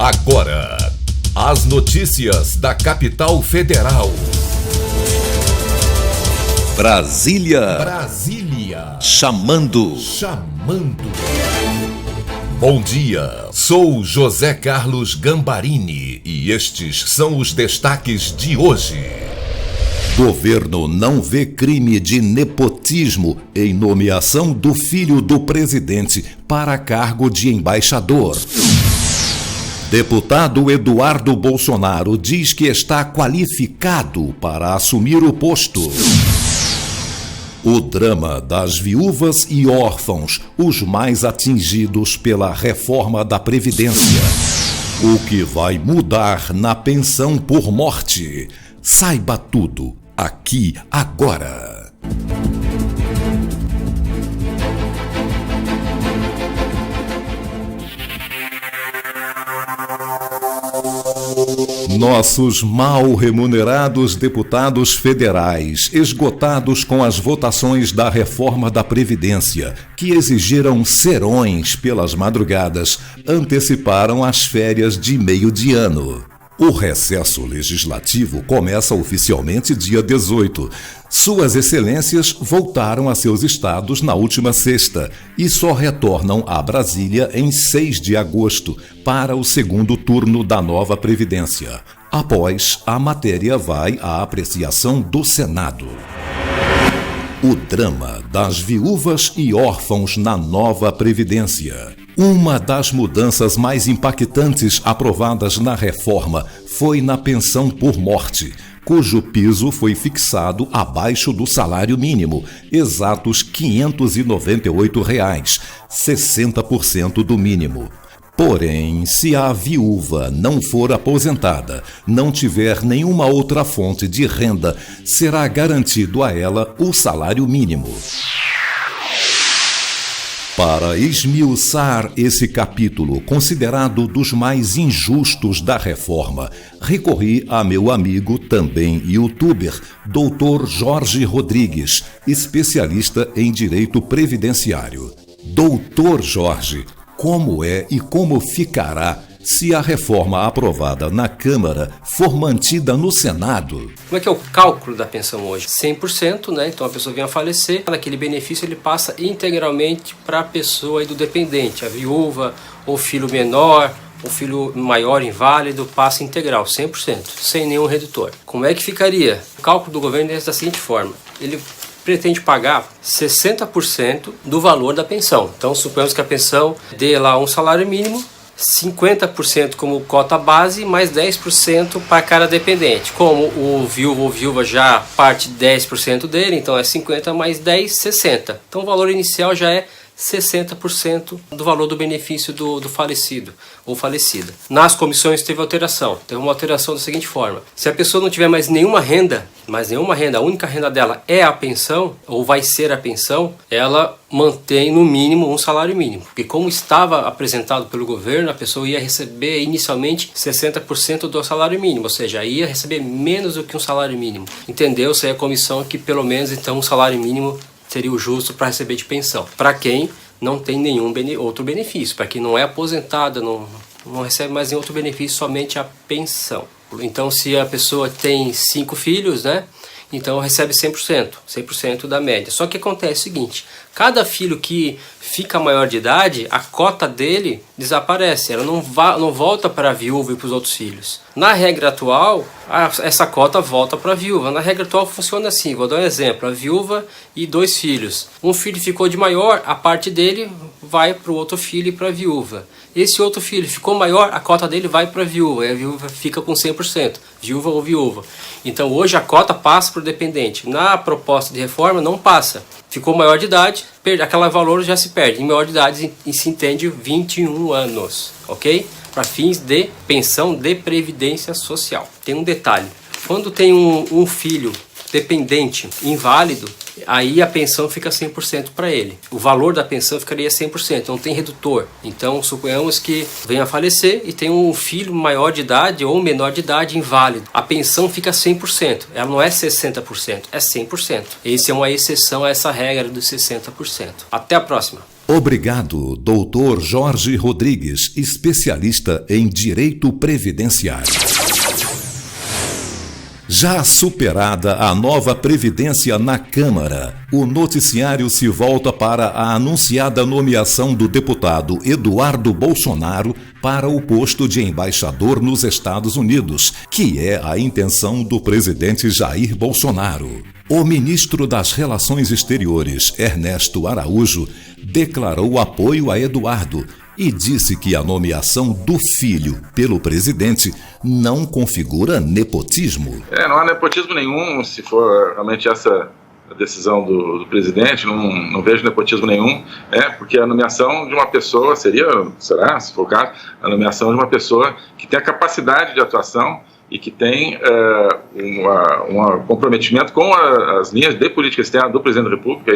Agora, as notícias da capital federal. Brasília chamando. Bom dia, sou José Carlos Gambarini e estes são os destaques de hoje. Governo não vê crime de nepotismo em nomeação do filho do presidente para cargo de embaixador. Deputado Eduardo Bolsonaro diz que está qualificado para assumir o posto. O drama das viúvas e órfãos, os mais atingidos pela reforma da Previdência. O que vai mudar na pensão por morte? Saiba tudo aqui agora. Nossos mal remunerados deputados federais, esgotados com as votações da reforma da Previdência, que exigiram serões pelas madrugadas, anteciparam as férias de meio de ano. O recesso legislativo começa oficialmente dia 18. Suas excelências voltaram a seus estados na última sexta e só retornam a Brasília em 6 de agosto para o segundo turno da nova Previdência. Após, a matéria vai à apreciação do Senado. O drama das viúvas e órfãos na nova Previdência. Uma das mudanças mais impactantes aprovadas na reforma foi na pensão por morte, cujo piso foi fixado abaixo do salário mínimo, exatos R$ 598, 60% do mínimo. Porém, se a viúva não for aposentada, não tiver nenhuma outra fonte de renda, será garantido a ela o salário mínimo. Para esmiuçar esse capítulo, considerado dos mais injustos da reforma, recorri a meu amigo, também youtuber, Dr. Jorge Rodrigues, especialista em direito previdenciário. Doutor Jorge, como é e como ficará se a reforma aprovada na Câmara for mantida no Senado? Como é que é o cálculo da pensão hoje? 100%, né? Então a pessoa vem a falecer, aquele benefício ele passa integralmente para a pessoa do dependente, a viúva, ou filho menor, o filho maior inválido, passa integral, 100%, sem nenhum redutor. Como é que ficaria? O cálculo do governo é da seguinte forma: ele pretende pagar 60% do valor da pensão. Então suponhamos que a pensão dê lá um salário mínimo, 50% como cota base, mais 10% para cada dependente. Como o viúvo ou viúva já parte 10% dele, então é 50 mais 10, 60. Então o valor inicial já é 60% do valor do benefício do falecido ou falecida. Nas comissões teve alteração. Teve uma alteração da seguinte forma: se a pessoa não tiver mais nenhuma renda, a única renda dela é a pensão, ou vai ser a pensão, ela mantém no mínimo um salário mínimo. Porque como estava apresentado pelo governo, a pessoa ia receber inicialmente 60% do salário mínimo, ou seja, ia receber menos do que um salário mínimo. Entendeu-se aí a comissão que pelo menos então um salário mínimo seria o justo para receber de pensão. Para quem não tem nenhum outro benefício, para quem não é aposentado, não recebe mais nenhum outro benefício, somente a pensão. Então, se a pessoa tem 5 filhos, né? Então recebe 100% da média. Só que acontece o seguinte: cada filho que fica maior de idade, a cota dele desaparece, ela não volta para a viúva e para os outros filhos. Na regra atual, essa cota volta para a viúva. Na regra atual funciona assim, vou dar um exemplo: a viúva e 2 filhos. Um filho ficou de maior, a parte dele vai para o outro filho e para a viúva. Esse outro filho ficou maior, a cota dele vai para a viúva, e a viúva fica com 100%, viúva ou viúva. Então hoje a cota passa para o dependente. Na proposta de reforma não passa. Ficou maior de idade, aquele valor já se perde. Em maior de idade se entende 21 anos, ok? Para fins de pensão de previdência social. Tem um detalhe: quando tem um filho dependente inválido, aí a pensão fica 100% para ele. O valor da pensão ficaria 100%, não tem redutor. Então, suponhamos que venha a falecer e tem um filho maior de idade ou menor de idade inválido. A pensão fica 100%, ela não é 60%, é 100%. Essa é uma exceção a essa regra dos 60%. Até a próxima. Obrigado, Dr. Jorge Rodrigues, especialista em Direito Previdenciário. Já superada a nova Previdência na Câmara, o noticiário se volta para a anunciada nomeação do deputado Eduardo Bolsonaro para o posto de embaixador nos Estados Unidos, que é a intenção do presidente Jair Bolsonaro. O ministro das Relações Exteriores, Ernesto Araújo, declarou apoio a Eduardo e disse que a nomeação do filho pelo presidente não configura nepotismo. Não há nepotismo nenhum, se for realmente essa a decisão do presidente, não vejo nepotismo nenhum, porque a nomeação de uma pessoa será, se for o caso, a nomeação de uma pessoa que tem a capacidade de atuação e que tem um comprometimento com as linhas de política externa do presidente da República,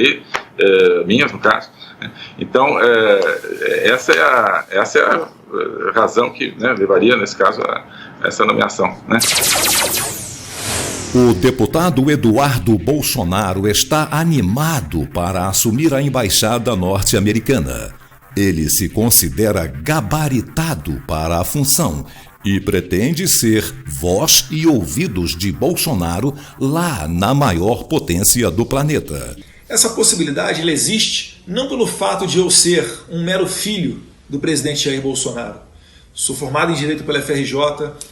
minhas no caso. Então, essa é a razão que levaria, nesse caso, a essa nomeação. O deputado Eduardo Bolsonaro está animado para assumir a embaixada norte-americana. Ele se considera gabaritado para a função e pretende ser voz e ouvidos de Bolsonaro lá na maior potência do planeta. Essa possibilidade ela existe não pelo fato de eu ser um mero filho do presidente Jair Bolsonaro. Sou formado em Direito pela FRJ,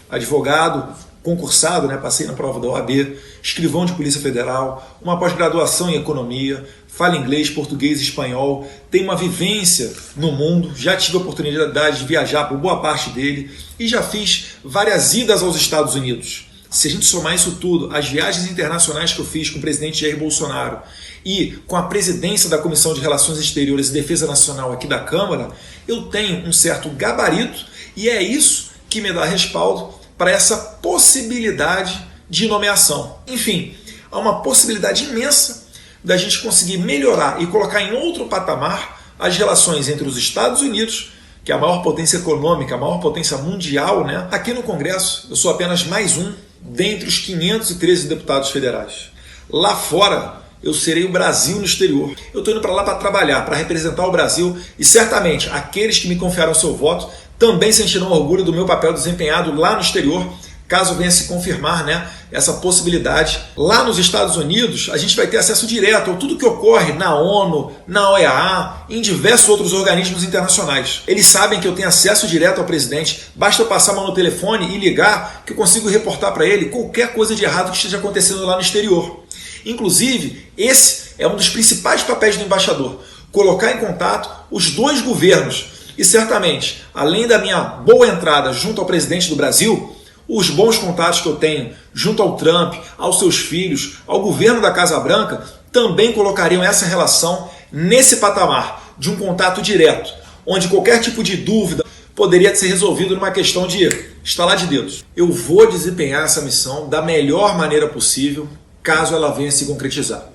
advogado, concursado, passei na prova da OAB, escrivão de Polícia Federal, uma pós-graduação em Economia, falo inglês, português e espanhol, tenho uma vivência no mundo, já tive a oportunidade de viajar por boa parte dele e já fiz várias idas aos Estados Unidos. Se a gente somar isso tudo, as viagens internacionais que eu fiz com o presidente Jair Bolsonaro e com a presidência da Comissão de Relações Exteriores e Defesa Nacional aqui da Câmara, eu tenho um certo gabarito e é isso que me dá respaldo para essa possibilidade de nomeação. Enfim, há uma possibilidade imensa da gente conseguir melhorar e colocar em outro patamar as relações entre os Estados Unidos, que é a maior potência econômica, a maior potência mundial, Aqui no Congresso, eu sou apenas mais um dentre os 513 deputados federais. Lá fora, eu serei o Brasil no exterior. Eu estou indo para lá para trabalhar, para representar o Brasil e certamente aqueles que me confiaram seu voto também sentirão orgulho do meu papel desempenhado lá no exterior, caso venha se confirmar essa possibilidade. Lá nos Estados Unidos, a gente vai ter acesso direto a tudo que ocorre na ONU, na OEA, em diversos outros organismos internacionais. Eles sabem que eu tenho acesso direto ao presidente, basta eu passar a mão no telefone e ligar que eu consigo reportar para ele qualquer coisa de errado que esteja acontecendo lá no exterior. Inclusive, esse é um dos principais papéis do embaixador, colocar em contato os dois governos. E certamente, além da minha boa entrada junto ao presidente do Brasil, os bons contatos que eu tenho junto ao Trump, aos seus filhos, ao governo da Casa Branca, também colocariam essa relação nesse patamar de um contato direto, onde qualquer tipo de dúvida poderia ser resolvido numa questão de estalar de dedos. Eu vou desempenhar essa missão da melhor maneira possível, caso ela venha se concretizar.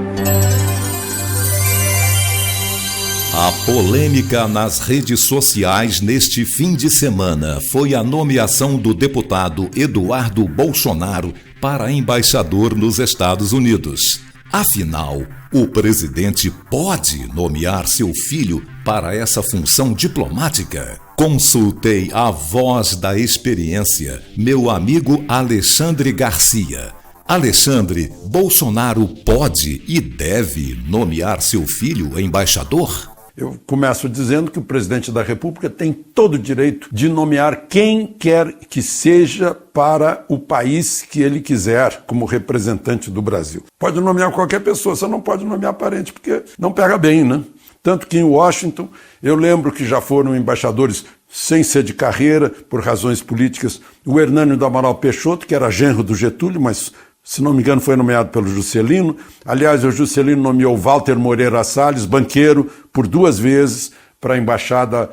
A polêmica nas redes sociais neste fim de semana foi a nomeação do deputado Eduardo Bolsonaro para embaixador nos Estados Unidos. Afinal, o presidente pode nomear seu filho para essa função diplomática? Consultei a voz da experiência, meu amigo Alexandre Garcia. Alexandre, Bolsonaro pode e deve nomear seu filho embaixador? Eu começo dizendo que o presidente da República tem todo o direito de nomear quem quer que seja para o país que ele quiser como representante do Brasil. Pode nomear qualquer pessoa, só não pode nomear parente, porque não pega bem, Tanto que em Washington, eu lembro que já foram embaixadores sem ser de carreira, por razões políticas, o Hernânio do Amaral Peixoto, que era genro do Getúlio, mas se não me engano, foi nomeado pelo Juscelino. Aliás, o Juscelino nomeou Walter Moreira Salles, banqueiro, por 2 vezes para a embaixada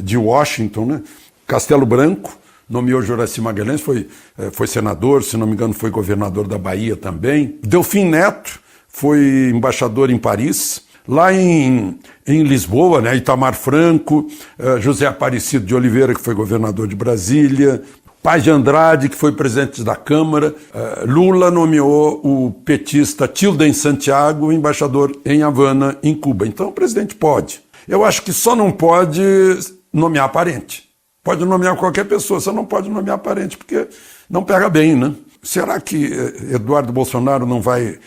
de Washington. Castelo Branco nomeou Juracy Magalhães, foi senador, se não me engano, foi governador da Bahia também. Delfim Neto foi embaixador em Paris. Lá em Lisboa, Itamar Franco, José Aparecido de Oliveira, que foi governador de Brasília, Paz de Andrade, que foi presidente da Câmara. Lula nomeou o petista Tilden Santiago embaixador em Havana, em Cuba. Então o presidente pode. Eu acho que só não pode nomear parente. Pode nomear qualquer pessoa, só não pode nomear parente, porque não pega bem, né? Será que Eduardo Bolsonaro não vai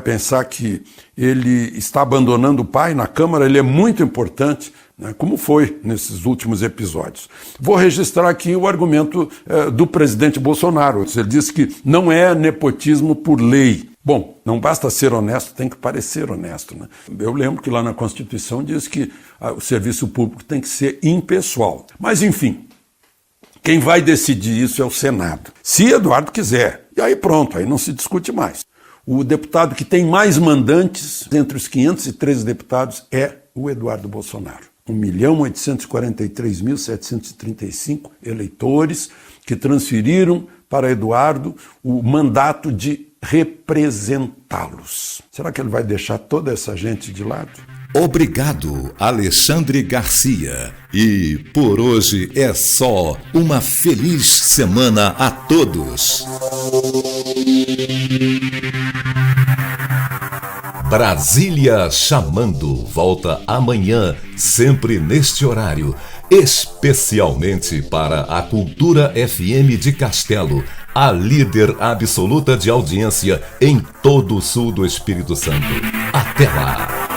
pensar que ele está abandonando o pai na Câmara? Ele é muito importante, né, como foi nesses últimos episódios. Vou registrar aqui o argumento do presidente Bolsonaro. Ele disse que não é nepotismo por lei. Bom, não basta ser honesto, tem que parecer honesto, né? Eu lembro que lá na Constituição diz que o serviço público tem que ser impessoal. Mas, enfim, quem vai decidir isso é o Senado. Se Eduardo quiser. E aí pronto, aí não se discute mais. O deputado que tem mais mandantes entre os 513 deputados é o Eduardo Bolsonaro. 1.843.735 eleitores que transferiram para Eduardo o mandato de representá-los. Será que ele vai deixar toda essa gente de lado? Obrigado, Alexandre Garcia. E por hoje é só. Uma feliz semana a todos. Brasília Chamando volta amanhã, sempre neste horário, especialmente para a Cultura FM de Castelo, a líder absoluta de audiência em todo o sul do Espírito Santo. Até lá!